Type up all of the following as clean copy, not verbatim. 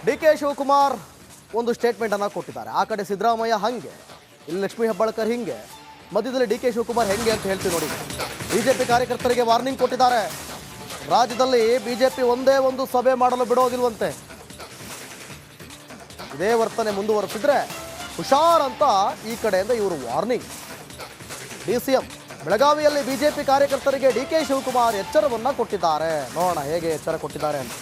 D K Shivakumar ಒಂದು statement ಅನ್ನು ಕೊಟ್ಟಿದ್ದಾರೆ. ಆ ಕಡೆ ಸಿದ್ದರಾಮಯ್ಯ ಹಂಗೆ, ಇಲ್ಲಿ ಲಕ್ಷ್ಮೀ ಹೆಬ್ಬಾಳ್ಕರ್ ಹಿಂಗೆ, ಮಧ್ಯದಲ್ಲಿ ಡಿ ಕೆ ಶಿವಕುಮಾರ್ ಹೆಂಗೆ ಅಂತ ಹೇಳ್ತೀವಿ ನೋಡಿ. ಬಿಜೆಪಿ ಕಾರ್ಯಕರ್ತರಿಗೆ ವಾರ್ನಿಂಗ್ ಕೊಟ್ಟಿದ್ದಾರೆ. ರಾಜ್ಯದಲ್ಲಿ ಬಿಜೆಪಿ ಒಂದೇ ಒಂದು ಸಭೆ ಮಾಡಲು ಬಿಡೋದಿಲ್ವಂತೆ. ಇದೇ ವರ್ತನೆ ಮುಂದುವರೆಸಿದ್ರೆ ಹುಷಾರ್ ಅಂತ ಈ ಕಡೆಯಿಂದ ಇವರು ವಾರ್ನಿಂಗ್. ಡಿಸಿಎಂ ಬೆಳಗಾವಿಯಲ್ಲಿ ಬಿಜೆಪಿ ಕಾರ್ಯಕರ್ತರಿಗೆ ಡಿ ಕೆ ಶಿವಕುಮಾರ್ ಎಚ್ಚರವನ್ನ ಕೊಟ್ಟಿದ್ದಾರೆ. ನೋಡೋಣ ಹೇಗೆ ಎಚ್ಚರ ಕೊಟ್ಟಿದ್ದಾರೆ ಅಂತ.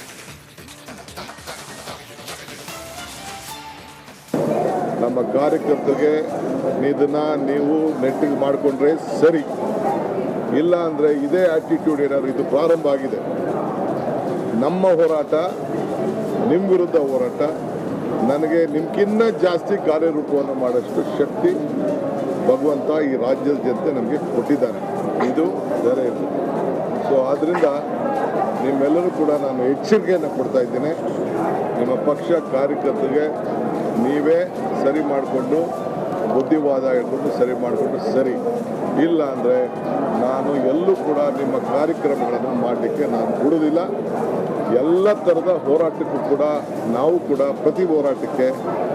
ನಮ್ಮ ಕಾರ್ಯಕರ್ತರಿಗೆ ಇದನ್ನ ನೀವು ನೆಟ್ಟಿಗೆ ಮಾಡಿಕೊಂಡ್ರೆ ಸರಿ, ಇಲ್ಲ ಅಂದರೆ ಇದೇ ಆಟಿಟ್ಯೂಡ್ ಏನಾದ್ರು ಇದು ಪ್ರಾರಂಭ ಆಗಿದೆ. ನಮ್ಮ ಹೋರಾಟ ನಿಮ್ಮ ವಿರುದ್ಧ ಹೋರಾಟ, ನನಗೆ ನಿಮ್ಗಿನ್ನ ಜಾಸ್ತಿ ಕಾರ್ಯರೂಪವನ್ನು ಮಾಡೋಷ್ಟು ಶಕ್ತಿ ಭಗವಂತ ಈ ರಾಜ್ಯದ ಜನತೆ ನಮಗೆ ಕೊಟ್ಟಿದ್ದಾನೆ. ಇದು ಬೇರೆ ಇಲ್ಲ. ಸೊ ಆದ್ದರಿಂದ ನಿಮ್ಮೆಲ್ಲರೂ ಕೂಡ ನಾನು ಎಚ್ಚರಿಕೆಯನ್ನು ಕೊಡ್ತಾ ಇದ್ದೇನೆ. ನಿಮ್ಮ ಪಕ್ಷ ಕಾರ್ಯಕರ್ತರಿಗೆ ನೀವೇ ಸರಿ ಮಾಡಿಕೊಂಡು ಬುದ್ಧಿವಾದ ಹೇಳ್ಕೊಂಡು ಸರಿ ಮಾಡಿಕೊಂಡು ಸರಿ, ಇಲ್ಲ ಅಂದರೆ ನಾನು ಎಲ್ಲೂ ಕೂಡ ನಿಮ್ಮ ಕಾರ್ಯಕ್ರಮಗಳನ್ನು ಮಾಡಲಿಕ್ಕೆ ನಾನು ಬಿಡುವುದಿಲ್ಲ. ಎಲ್ಲ ಥರದ ಹೋರಾಟಕ್ಕೂ ಕೂಡ ನಾವು ಕೂಡ ಪ್ರತಿ ಹೋರಾಟಕ್ಕೆ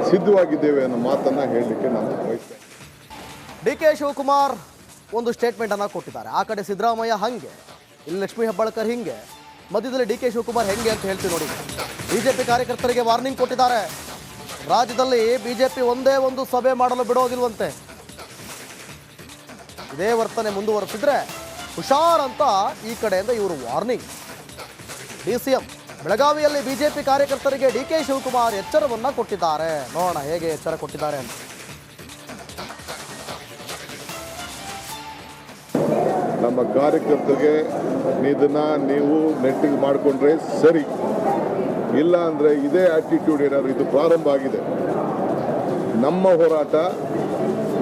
ಸಿದ್ಧವಾಗಿದ್ದೇವೆ ಅನ್ನೋ ಮಾತನ್ನು ಹೇಳಲಿಕ್ಕೆ ನಾನು ಬಯಸ್ತೇನೆ. ಡಿ ಕೆ ಶಿವಕುಮಾರ್ ಒಂದು ಸ್ಟೇಟ್ಮೆಂಟ್ ಅನ್ನು ಕೊಟ್ಟಿದ್ದಾರೆ. ಆ ಕಡೆ ಸಿದ್ದರಾಮಯ್ಯ ಹಂಗೆ, ಇಲ್ಲಿ ಲಕ್ಷ್ಮೀ ಹೆಬ್ಬಾಳ್ಕರ್ ಹಿಂಗೆ, ಮಧ್ಯದಲ್ಲಿ ಡಿ ಕೆ ಶಿವಕುಮಾರ್ ಹೆಂಗೆ ಅಂತ ಹೇಳ್ತೀವಿ ನೋಡಿ. ಬಿಜೆಪಿ ಕಾರ್ಯಕರ್ತರಿಗೆ ವಾರ್ನಿಂಗ್ ಕೊಟ್ಟಿದ್ದಾರೆ. ರಾಜ್ಯದಲ್ಲಿ ಬಿಜೆಪಿ ಒಂದೇ ಒಂದು ಸಭೆ ಮಾಡಲು ಬಿಡೋದಿಲ್ವಂತೆ. ಇದೇ ವರ್ತನೆ ಮುಂದುವರೆಸಿದ್ರೆ ಹುಷಾರ್ ಅಂತ ಈ ಕಡೆಯಿಂದ ಇವರು ವಾರ್ನಿಂಗ್. ಡಿಸಿಎಂ ಬೆಳಗಾವಿಯಲ್ಲಿ ಬಿಜೆಪಿ ಕಾರ್ಯಕರ್ತರಿಗೆ ಡಿ ಕೆ ಶಿವಕುಮಾರ್ ಎಚ್ಚರವನ್ನ ಕೊಟ್ಟಿದ್ದಾರೆ. ನೋಡೋಣ ಹೇಗೆ ಎಚ್ಚರ ಕೊಟ್ಟಿದ್ದಾರೆ ಅಂತ. ನಮ್ಮ ಕಾರ್ಯಕರ್ತರಿಗೆ ಇದನ್ನ ನೀವು ನೆಟ್ಟಿಗೆ ಮಾಡಿಕೊಂಡ್ರೆ ಸರಿ, ಇಲ್ಲ ಅಂದರೆ ಇದೇ ಆಟಿಟ್ಯೂಡ್ ಏನಾದ್ರು ಇದು ಪ್ರಾರಂಭ ಆಗಿದೆ. ನಮ್ಮ ಹೋರಾಟ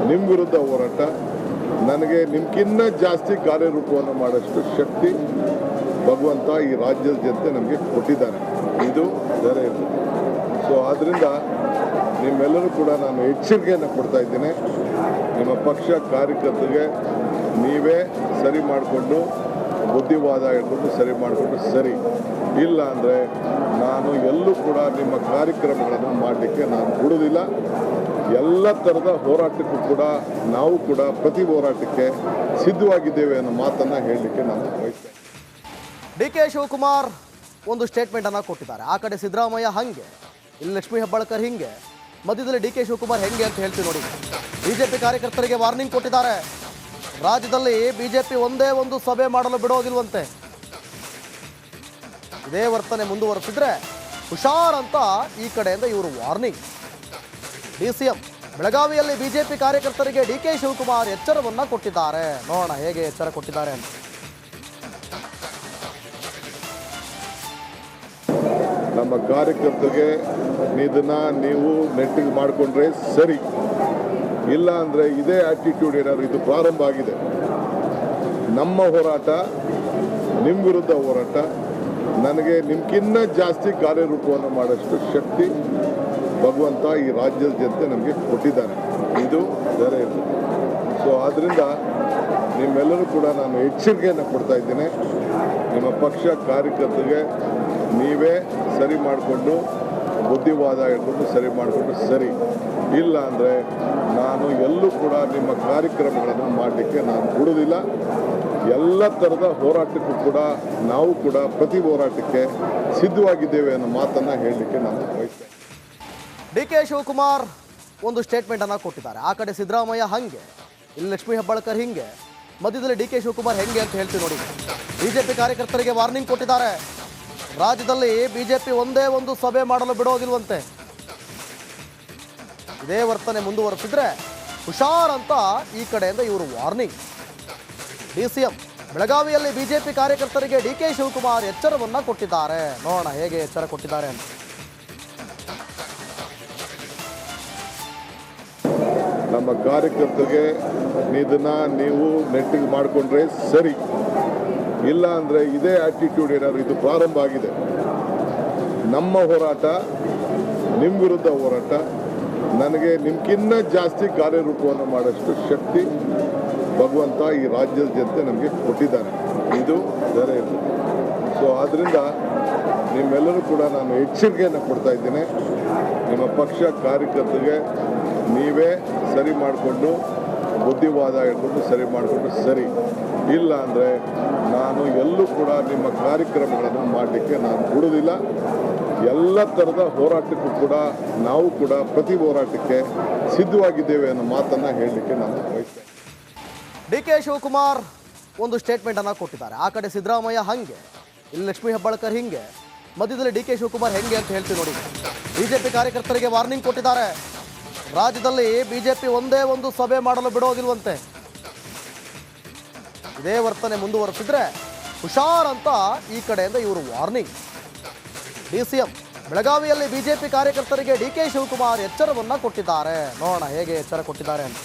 ನಿಮ್ಮ ವಿರುದ್ಧ ಹೋರಾಟ, ನನಗೆ ನಿಮ್ಗಿನ್ನ ಜಾಸ್ತಿ ಕಾರ್ಯರೂಪವನ್ನು ಮಾಡೋಷ್ಟು ಶಕ್ತಿ ಭಗವಂತ ಈ ರಾಜ್ಯದ ಜನತೆ ನಮಗೆ ಕೊಟ್ಟಿದ್ದಾನೆ. ಇದು ಬೇರೆ ಇಲ್ಲ. ಸೊ ಆದ್ದರಿಂದ ನಿಮ್ಮೆಲ್ಲರೂ ಕೂಡ ನಾನು ಎಚ್ಚರಿಕೆಯನ್ನು ಕೊಡ್ತಾ ಇದ್ದೇನೆ. ನಿಮ್ಮ ಪಕ್ಷ ಕಾರ್ಯಕರ್ತರಿಗೆ ನೀವೇ ಸರಿ ಮಾಡಿಕೊಂಡು ಬುದ್ಧಿವಾದ ಹೇಳ್ಕೊಂಡು ಸರಿ ಮಾಡಿಕೊಂಡು ಸರಿ, ಇಲ್ಲ ಅಂದರೆ ನಾನು ಎಲ್ಲೂ ಕೂಡ ನಿಮ್ಮ ಕಾರ್ಯಕ್ರಮಗಳನ್ನು ಮಾಡಲಿಕ್ಕೆ ನಾನು ಬಿಡುವುದಿಲ್ಲ. ಎಲ್ಲ ಥರದ ಹೋರಾಟಕ್ಕೂ ಕೂಡ ನಾವು ಕೂಡ ಪ್ರತಿ ಹೋರಾಟಕ್ಕೆ ಸಿದ್ಧವಾಗಿದ್ದೇವೆ ಅನ್ನೋ ಮಾತನ್ನು ಹೇಳಲಿಕ್ಕೆ ನಾನು ಬಯಸ್ತೇನೆ. ಡಿ ಕೆ ಶಿವಕುಮಾರ್ ಒಂದು ಸ್ಟೇಟ್ಮೆಂಟ್ ಅನ್ನು ಕೊಟ್ಟಿದ್ದಾರೆ. ಆ ಕಡೆ ಸಿದ್ದರಾಮಯ್ಯ ಹಂಗೆ, ಇಲ್ಲಿ ಲಕ್ಷ್ಮೀ ಹೆಬ್ಬಾಳ್ಕರ್ ಹಿಂಗೆ, ಮಧ್ಯದಲ್ಲಿ ಡಿ ಕೆ ಶಿವಕುಮಾರ್ ಹೆಂಗೆ ಅಂತ ಹೇಳ್ತೀವಿ ನೋಡಿ. ಬಿಜೆಪಿ ಕಾರ್ಯಕರ್ತರಿಗೆ ವಾರ್ನಿಂಗ್ ಕೊಟ್ಟಿದ್ದಾರೆ. ರಾಜ್ಯದಲ್ಲಿ ಬಿಜೆಪಿ ಒಂದೇ ಒಂದು ಸಭೆ ಮಾಡಲು ಬಿಡೋದಿಲ್ವಂತೆ. ಇದೇ ವರ್ತನೆ ಮುಂದುವರೆಸಿದ್ರೆ ಹುಷಾರ್ ಅಂತ ಈ ಕಡೆಯಿಂದ ಇವರು ವಾರ್ನಿಂಗ್. ಡಿಸಿಎಂ ಬೆಳಗಾವಿಯಲ್ಲಿ ಬಿಜೆಪಿ ಕಾರ್ಯಕರ್ತರಿಗೆ ಡಿ ಕೆ ಶಿವಕುಮಾರ್ ಎಚ್ಚರವನ್ನ ಕೊಟ್ಟಿದ್ದಾರೆ. ನೋಡೋಣ ಹೇಗೆ ಎಚ್ಚರ ಕೊಟ್ಟಿದ್ದಾರೆ ಅಂತ. ನಮ್ಮ ಕಾರ್ಯಕರ್ತರಿಗೆ ಇದನ್ನ ನೀವು ನೆಟ್ಟಿಗೆ ಮಾಡಿಕೊಂಡ್ರೆ ಸರಿ, ಇಲ್ಲ ಅಂದರೆ ಇದೇ ಆಟಿಟ್ಯೂಡ್ ಏನಾದ್ರು ಇದು ಪ್ರಾರಂಭ ಆಗಿದೆ. ನಮ್ಮ ಹೋರಾಟ ನಿಮ್ಮ ವಿರುದ್ಧ ಹೋರಾಟ, ನನಗೆ ನಿಮ್ಗಿನ್ನ ಜಾಸ್ತಿ ಕಾರ್ಯರೂಪವನ್ನು ಮಾಡೋಷ್ಟು ಶಕ್ತಿ ಭಗವಂತ ಈ ರಾಜ್ಯದ ಜನತೆ ನಮಗೆ ಕೊಟ್ಟಿದ್ದಾನೆ. ಇದು ಬೇರೆ ಇಲ್ಲ. ಸೊ ಆದ್ದರಿಂದ ನಿಮ್ಮೆಲ್ಲರೂ ಕೂಡ ನಾನು ಎಚ್ಚರಿಕೆಯನ್ನು ಕೊಡ್ತಾ ಇದ್ದೇನೆ. ನಿಮ್ಮ ಪಕ್ಷ ಕಾರ್ಯಕರ್ತರಿಗೆ ನೀವೇ ಸರಿ ಮಾಡಿಕೊಂಡು ಬುದ್ಧಿವಾದ ಹೇಳ್ಕೊಂಡು ಸರಿ ಮಾಡಿಕೊಂಡು ಸರಿ, ಇಲ್ಲ ಅಂದರೆ ನಾನು ಎಲ್ಲೂ ಕೂಡ ನಿಮ್ಮ ಕಾರ್ಯಕ್ರಮಗಳನ್ನು ಮಾಡಲಿಕ್ಕೆ ನಾನು ಬಿಡುವುದಿಲ್ಲ. ಎಲ್ಲ ಥರದ ಹೋರಾಟಕ್ಕೂ ಕೂಡ ನಾವು ಕೂಡ ಪ್ರತಿ ಹೋರಾಟಕ್ಕೆ ಸಿದ್ಧವಾಗಿದ್ದೇವೆ ಅನ್ನೋ ಮಾತನ್ನು ಹೇಳಲಿಕ್ಕೆ ನಾನು ಬಯಸ್ತೇನೆ. ಡಿ ಕೆ ಶಿವಕುಮಾರ್ ಒಂದು ಸ್ಟೇಟ್ಮೆಂಟ್ ಅನ್ನು ಕೊಟ್ಟಿದ್ದಾರೆ. ಆ ಕಡೆ ಸಿದ್ದರಾಮಯ್ಯ ಹಂಗೆ, ಇಲ್ಲಿ ಲಕ್ಷ್ಮೀ ಹೆಬ್ಬಾಳ್ಕರ್ ಹಿಂಗೆ, ಮಧ್ಯದಲ್ಲಿ ಡಿ ಕೆ ಶಿವಕುಮಾರ್ ಹೆಂಗೆ ಅಂತ ಹೇಳ್ತೀವಿ ನೋಡಿ. ಬಿಜೆಪಿ ಕಾರ್ಯಕರ್ತರಿಗೆ ವಾರ್ನಿಂಗ್ ಕೊಟ್ಟಿದ್ದಾರೆ. ರಾಜ್ಯದಲ್ಲಿ ಬಿಜೆಪಿ ಒಂದೇ ಒಂದು ಸಭೆ ಮಾಡಲು ಬಿಡೋದಿಲ್ವಂತೆ. ಇದೇ ವರ್ತನೆ ಮುಂದುವರೆಸಿದ್ರೆ ಹುಷಾರ್ ಅಂತ ಈ ಕಡೆಯಿಂದ ಇವರು ವಾರ್ನಿಂಗ್. ಡಿಸಿಎಂ ಬೆಳಗಾವಿಯಲ್ಲಿ ಬಿಜೆಪಿ ಕಾರ್ಯಕರ್ತರಿಗೆ ಡಿ ಕೆ ಶಿವಕುಮಾರ್ ಎಚ್ಚರವನ್ನ ಕೊಟ್ಟಿದ್ದಾರೆ. ನೋಡೋಣ ಹೇಗೆ ಎಚ್ಚರ ಕೊಟ್ಟಿದ್ದಾರೆ ಅಂತ. ನಮ್ಮ ಕಾರ್ಯಕರ್ತರಿಗೆ ಇದನ್ನ ನೀವು ನೆಟ್ಟಿಗೆ ಮಾಡಿಕೊಂಡ್ರೆ ಸರಿ, ಇಲ್ಲ ಅಂದರೆ ಇದೇ ಆಟಿಟ್ಯೂಡ್ ಏನಾದ್ರು ಇದು ಪ್ರಾರಂಭ ಆಗಿದೆ. ನಮ್ಮ ಹೋರಾಟ ನಿಮ್ಮ ವಿರುದ್ಧ ಹೋರಾಟ, ನನಗೆ ನಿಮ್ಗಿನ್ನ ಜಾಸ್ತಿ ಕಾರ್ಯರೂಪವನ್ನು ಮಾಡೋಷ್ಟು ಶಕ್ತಿ ಭಗವಂತ ಈ ರಾಜ್ಯದ ಜನತೆ ನಮಗೆ ಕೊಟ್ಟಿದ್ದಾನೆ. ಇದು ಬೇರೆ ಇಲ್ಲ. ಸೊ ಆದ್ದರಿಂದ ನಿಮ್ಮೆಲ್ಲರೂ ಕೂಡ ನಾನು ಎಚ್ಚರಿಕೆಯನ್ನು ಕೊಡ್ತಾ ಇದ್ದೇನೆ. ನಿಮ್ಮ ಪಕ್ಷ ಕಾರ್ಯಕರ್ತರಿಗೆ ನೀವೇ ಸರಿ ಮಾಡಿಕೊಂಡು ಬುದ್ಧಿವಾದ ಹೇಳ್ಕೊಂಡು ಸರಿ ಮಾಡಿಕೊಂಡು ಸರಿ, ಇಲ್ಲ ಅಂದರೆ ನಾನು ಎಲ್ಲೂ ಕೂಡ ನಿಮ್ಮ ಕಾರ್ಯಕ್ರಮಗಳನ್ನು ಮಾಡಲಿಕ್ಕೆ ನಾನು ಬಿಡೋದಿಲ್ಲ. ಎಲ್ಲ ಥರದ ಹೋರಾಟಕ್ಕೂ ಕೂಡ ನಾವು ಕೂಡ ಪ್ರತಿ ಹೋರಾಟಕ್ಕೆ ಸಿದ್ಧವಾಗಿದ್ದೇವೆ ಅನ್ನೋ ಮಾತನ್ನು ಹೇಳಲಿಕ್ಕೆ ನಾನು ಬಯಸ್ತೇನೆ. ಡಿ ಕೆ ಶಿವಕುಮಾರ್ ಒಂದು ಸ್ಟೇಟ್ಮೆಂಟ್ ಅನ್ನ ಕೊಟ್ಟಿದ್ದಾರೆ. ಆ ಕಡೆ ಸಿದ್ದರಾಮಯ್ಯ ಹಂಗೆ, ಇಲ್ಲಿ ಲಕ್ಷ್ಮೀ ಹೆಬ್ಬಾಳ್ಕರ್ ಹಿಂಗೆ, ಮಧ್ಯದಲ್ಲಿ ಡಿ ಕೆ ಶಿವಕುಮಾರ್ ಹೆಂಗೆ ಅಂತ ಹೇಳ್ತೀವಿ ನೋಡಿ. ಬಿಜೆಪಿ ಕಾರ್ಯಕರ್ತರಿಗೆ ವಾರ್ನಿಂಗ್ ಕೊಟ್ಟಿದ್ದಾರೆ. ರಾಜ್ಯದಲ್ಲಿ ಬಿಜೆಪಿ ಒಂದೇ ಒಂದು ಸಭೆ ಮಾಡಲು ಬಿಡೋದಿಲ್ವಂತೆ. ಇದೇ ವರ್ತನೆ ಮುಂದುವರೆಸಿದ್ರೆ ಹುಷಾರ್ ಅಂತ ಈ ಕಡೆಯಿಂದ ಇವರು ವಾರ್ನಿಂಗ್. ಡಿಸಿಎಂ ಬೆಳಗಾವಿಯಲ್ಲಿ ಬಿಜೆಪಿ ಕಾರ್ಯಕರ್ತರಿಗೆ ಡಿ ಕೆ ಶಿವಕುಮಾರ್ ಎಚ್ಚರವನ್ನ ಕೊಟ್ಟಿದ್ದಾರೆ. ನೋಡೋಣ ಹೇಗೆ ಎಚ್ಚರ ಕೊಟ್ಟಿದ್ದಾರೆ ಅಂತ.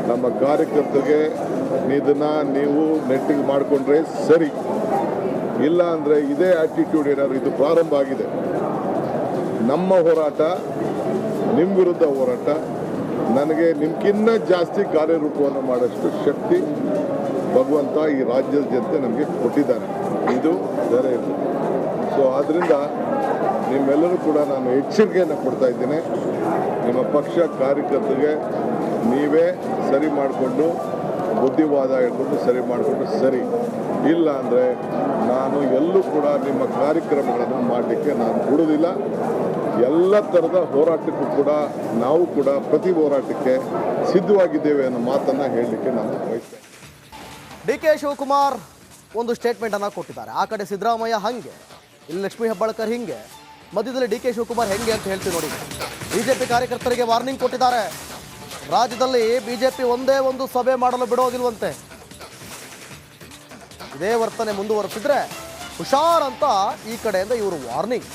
ನಮ್ಮ ಕಾರ್ಯಕರ್ತರಿಗೆ ಇದನ್ನ ನೀವು ನೆಟ್ಟಿಗೆ ಮಾಡಿಕೊಂಡ್ರೆ ಸರಿ, ಇಲ್ಲ ಅಂದರೆ ಇದೇ ಆಟಿಟ್ಯೂಡ್ ಏನಾದ್ರು ಇದು ಪ್ರಾರಂಭ ಆಗಿದೆ. ನಮ್ಮ ಹೋರಾಟ ನಿಮ್ಮ ವಿರುದ್ಧ ಹೋರಾಟ, ನನಗೆ ನಿಮ್ಗಿನ್ನ ಜಾಸ್ತಿ ಕಾರ್ಯರೂಪವನ್ನು ಮಾಡೋಷ್ಟು ಶಕ್ತಿ ಭಗವಂತ ಈ ರಾಜ್ಯದ ಜನತೆ ನಮಗೆ ಕೊಟ್ಟಿದ್ದಾನೆ. ಇದು ಬೇರೆ ಇಲ್ಲ. ಸೊ ಆದ್ದರಿಂದ ನಿಮ್ಮೆಲ್ಲರೂ ಕೂಡ ನಾನು ಎಚ್ಚರಿಕೆಯನ್ನು ಕೊಡ್ತಾ ಇದ್ದೇನೆ. ನಿಮ್ಮ ಪಕ್ಷ ಕಾರ್ಯಕರ್ತರಿಗೆ ನೀವೇ ಸರಿ ಮಾಡಿಕೊಂಡು ಬುದ್ಧಿವಾದ ಹೇಳ್ಕೊಂಡು ಸರಿ ಮಾಡಿಕೊಂಡು ಸರಿ, ಇಲ್ಲ ಅಂದರೆ ನಾನು ಎಲ್ಲೂ ಕೂಡ ನಿಮ್ಮ ಕಾರ್ಯಕ್ರಮಗಳನ್ನು ಮಾಡಲಿಕ್ಕೆ ನಾನು ಬಿಡೋದಿಲ್ಲ. ಎಲ್ಲ ಥರದ ಹೋರಾಟಕ್ಕೂ ಕೂಡ ನಾವು ಕೂಡ ಪ್ರತಿ ಹೋರಾಟಕ್ಕೆ ಸಿದ್ಧವಾಗಿದ್ದೇವೆ ಅನ್ನೋ ಮಾತನ್ನು ಹೇಳಲಿಕ್ಕೆ ನಾನು ಬಯಸ್ತೇನೆ. ಡಿ ಕೆ ಶಿವಕುಮಾರ್ ಒಂದು ಸ್ಟೇಟ್ಮೆಂಟ್ ಅನ್ನ ಕೊಟ್ಟಿದ್ದಾರೆ. ಆ ಕಡೆ ಸಿದ್ದರಾಮಯ್ಯ ಹಂಗೆ, ಇಲ್ಲಿ ಲಕ್ಷ್ಮೀ ಹೆಬ್ಬಾಳ್ಕರ್ ಹಿಂಗೆ, ಮಧ್ಯದಲ್ಲಿ ಡಿ ಕೆ ಶಿವಕುಮಾರ್ ಹೆಂಗೆ ಅಂತ ಹೇಳ್ತೀವಿ ನೋಡಿ. ಬಿಜೆಪಿ ಕಾರ್ಯಕರ್ತರಿಗೆ ವಾರ್ನಿಂಗ್ ಕೊಟ್ಟಿದ್ದಾರೆ. ರಾಜ್ಯದಲ್ಲಿ ಬಿಜೆಪಿ ಒಂದೇ ಒಂದು ಸಭೆ ಮಾಡಲು ಬಿಡೋದಿಲ್ವಂತೆ. ಇದೇ ವರ್ತನೆ ಮುಂದುವರೆಸಿದ್ರೆ ಹುಷಾರ್ ಅಂತ ಈ ಕಡೆಯಿಂದ ಇವರು ವಾರ್ನಿಂಗ್.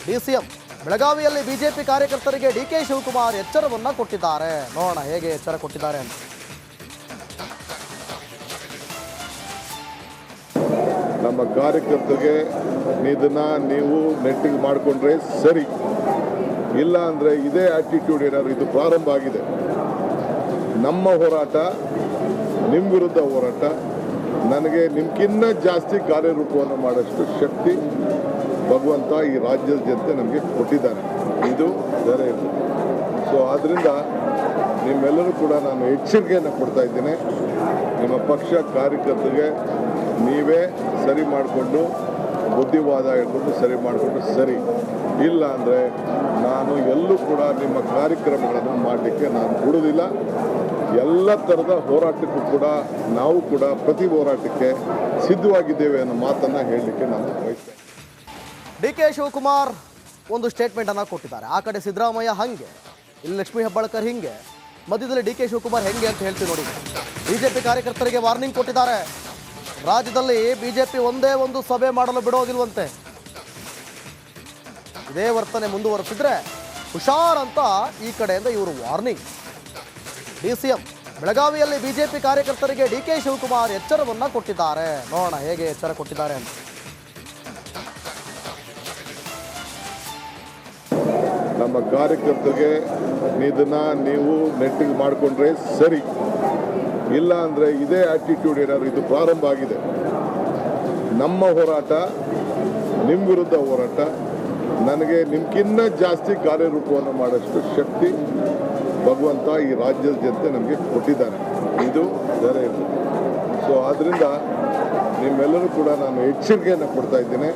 ಡಿಸಿಎಂ ಬೆಳಗಾವಿಯಲ್ಲಿ ಬಿಜೆಪಿ ಕಾರ್ಯಕರ್ತರಿಗೆ ಡಿ ಕೆ ಶಿವಕುಮಾರ್ ಎಚ್ಚರವನ್ನ ಕೊಟ್ಟಿದ್ದಾರೆ. ನೋಡೋಣ ಹೇಗೆ ಎಚ್ಚರ ಕೊಟ್ಟಿದ್ದಾರೆ ಅಂತ. ನಮ್ಮ ಕಾರ್ಯಕರ್ತರಿಗೆ ಇದನ್ನ ನೀವು ನೆಟ್ಟಿಗೆ ಮಾಡಿಕೊಂಡ್ರೆ ಸರಿ, ಇಲ್ಲ ಅಂದರೆ ಇದೇ ಆಟಿಟ್ಯೂಡ್ ಏನಾದ್ರು ಇದು ಪ್ರಾರಂಭ ಆಗಿದೆ. ನಮ್ಮ ಹೋರಾಟ ನಿಮ್ಮ ವಿರುದ್ಧ ಹೋರಾಟ, ನನಗೆ ನಿಮ್ಗಿನ್ನ ಜಾಸ್ತಿ ಕಾರ್ಯರೂಪವನ್ನು ಮಾಡೋಷ್ಟು ಶಕ್ತಿ ಭಗವಂತ ಈ ರಾಜ್ಯದ ಜನತೆ ನಮಗೆ ಕೊಟ್ಟಿದ್ದಾನೆ. ಇದು ಬೇರೆ ಇಲ್ಲ. ಸೊ ಆದ್ದರಿಂದ ನಿಮ್ಮೆಲ್ಲರೂ ಕೂಡ ನಾನು ಎಚ್ಚರಿಕೆಯನ್ನು ಕೊಡ್ತಾ ಇದ್ದೇನೆ. ನಿಮ್ಮ ಪಕ್ಷ ಕಾರ್ಯಕರ್ತರಿಗೆ ನೀವೇ ಸರಿ ಮಾಡಿಕೊಂಡು ಬುದ್ಧಿವಾದ ಹೇಳ್ಕೊಂಡು ಸರಿ ಮಾಡಿಕೊಂಡು ಸರಿ, ಇಲ್ಲ ಅಂದರೆ ನಾನು ಎಲ್ಲೂ ಕೂಡ ನಿಮ್ಮ ಕಾರ್ಯಕ್ರಮಗಳನ್ನು ಮಾಡಲಿಕ್ಕೆ ನಾನು ಬಿಡೋದಿಲ್ಲ. ಎಲ್ಲ ಥರದ ಹೋರಾಟಕ್ಕೂ ಕೂಡ ನಾವು ಕೂಡ ಪ್ರತಿ ಹೋರಾಟಕ್ಕೆ ಸಿದ್ಧವಾಗಿದ್ದೇವೆ ಅನ್ನೋ ಮಾತನ್ನು ಹೇಳಲಿಕ್ಕೆ ನಾನು ಬಯಸ್ತೇನೆ. ಡಿ ಕೆ ಶಿವಕುಮಾರ್ ಒಂದು ಸ್ಟೇಟ್ಮೆಂಟ್ ಅನ್ನ ಕೊಟ್ಟಿದ್ದಾರೆ. ಆ ಕಡೆ ಸಿದ್ದರಾಮಯ್ಯ ಹಂಗೆ, ಇಲ್ಲಿ ಲಕ್ಷ್ಮೀ ಹೆಬ್ಬಾಳ್ಕರ್ ಹಿಂಗೆ, ಮಧ್ಯದಲ್ಲಿ ಡಿ ಕೆ ಶಿವಕುಮಾರ್ ಹೆಂಗೆ ಅಂತ ಹೇಳ್ತೀವಿ ನೋಡಿ. ಬಿಜೆಪಿ ಕಾರ್ಯಕರ್ತರಿಗೆ ವಾರ್ನಿಂಗ್ ಕೊಟ್ಟಿದ್ದಾರೆ. ರಾಜ್ಯದಲ್ಲಿ ಬಿಜೆಪಿ ಒಂದೇ ಒಂದು ಸಭೆ ಮಾಡಲು ಬಿಡೋದಿಲ್ವಂತೆ. ಇದೇ ವರ್ತನೆ ಮುಂದುವರೆಸಿದ್ರೆ ಹುಷಾರ್ ಅಂತ ಈ ಕಡೆಯಿಂದ ಇವರು ವಾರ್ನಿಂಗ್. ಡಿಸಿಎಂ ಬೆಳಗಾವಿಯಲ್ಲಿ ಬಿಜೆಪಿ ಕಾರ್ಯಕರ್ತರಿಗೆ ಡಿ ಕೆ ಶಿವಕುಮಾರ್ ಎಚ್ಚರವನ್ನ ಕೊಟ್ಟಿದ್ದಾರೆ. ನೋಡೋಣ ಹೇಗೆ ಎಚ್ಚರ ಕೊಟ್ಟಿದ್ದಾರೆ ಅಂತ. ನಮ್ಮ ಕಾರ್ಯಕರ್ತರಿಗೆ ಇದನ್ನ ನೀವು ನೆಟ್ಟಿಗೆ ಮಾಡಿಕೊಂಡ್ರೆ ಸರಿ, ಇಲ್ಲ ಅಂದರೆ ಇದೇ ಆಟಿಟ್ಯೂಡ್ ಏನಾದ್ರು ಇದು ಪ್ರಾರಂಭ ಆಗಿದೆ. ನಮ್ಮ ಹೋರಾಟ ನಿಮ್ಮ ವಿರುದ್ಧ ಹೋರಾಟ, ನನಗೆ ನಿಮ್ಗಿನ್ನ ಜಾಸ್ತಿ ಕಾರ್ಯರೂಪವನ್ನು ಮಾಡೋಷ್ಟು ಶಕ್ತಿ ಭಗವಂತ ಈ ರಾಜ್ಯದ ಜನತೆ ನಮಗೆ ಕೊಟ್ಟಿದ್ದಾನೆ. ಇದು ಬೇರೆ ಇಲ್ಲ. ಸೊ ಆದ್ದರಿಂದ ನಿಮ್ಮೆಲ್ಲರೂ ಕೂಡ ನಾನು ಎಚ್ಚರಿಕೆಯನ್ನು ಕೊಡ್ತಾ ಇದ್ದೇನೆ.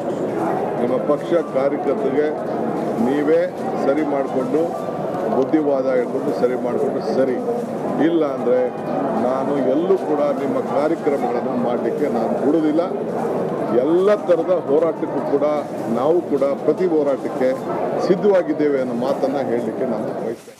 ನಿಮ್ಮ ಪಕ್ಷ ಕಾರ್ಯಕರ್ತರಿಗೆ ನೀವೇ ಸರಿ ಮಾಡಿಕೊಂಡು ಬುದ್ಧಿವಾದ ಹೇಳ್ಕೊಂಡು ಸರಿ ಮಾಡಿಕೊಂಡು ಸರಿ, ಇಲ್ಲ ಅಂದರೆ ನಾನು ಎಲ್ಲೂ ಕೂಡ ನಿಮ್ಮ ಕಾರ್ಯಕ್ರಮಗಳನ್ನು ಮಾಡಲಿಕ್ಕೆ ನಾನು ಬಿಡೋದಿಲ್ಲ. ಎಲ್ಲ ಥರದ ಹೋರಾಟಕ್ಕೂ ಕೂಡ ನಾವು ಕೂಡ ಪ್ರತಿ ಹೋರಾಟಕ್ಕೆ ಸಿದ್ಧವಾಗಿದ್ದೇವೆ ಅನ್ನೋ ಮಾತನ್ನು ಹೇಳಲಿಕ್ಕೆ ನಾನು ಬಯಸ್ತೇನೆ.